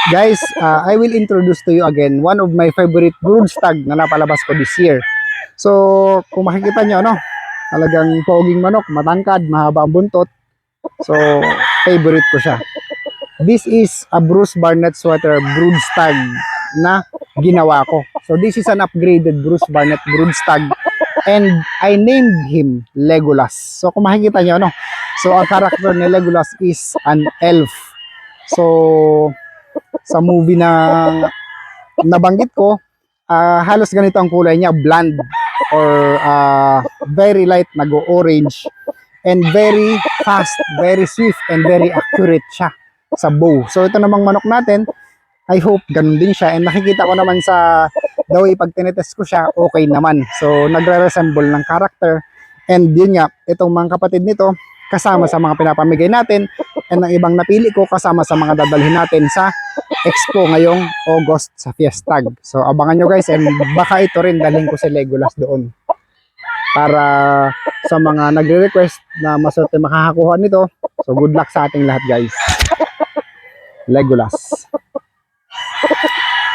Guys, I will introduce to you again one of my favorite brood stag na napalabas ko this year. So, kung makikita nyo, ano, talagang poging manok, matangkad, mahaba ang buntot. So, favorite ko siya. This is a Bruce Barnett Sweater brood stag na ginawa ko. So, this is an upgraded Bruce Barnett brood stag and I named him Legolas. So, kung makikita nyo, ano, so ang character ni Legolas is an elf. So, sa movie na nabanggit ko, halos ganito ang kulay niya, bland or very light, nag-orange and very fast, very swift and very accurate siya sa bow. So ito namang manok natin, I hope ganun din siya, and nakikita ko naman sa the way pag tinetest ko siya, okay naman. So nagre-resemble ng character, and yun nga, itong mga kapatid nito kasama sa mga pinapamigay natin, and ang ibang napili ko kasama sa mga dadalhin natin sa Expo ngayong August sa Fiestag. So abangan nyo guys, and baka ito rin dalhin ko si Legolas doon para sa mga nagre-request na maswerte makakakuha nito. So good luck sa ating lahat guys. Legolas.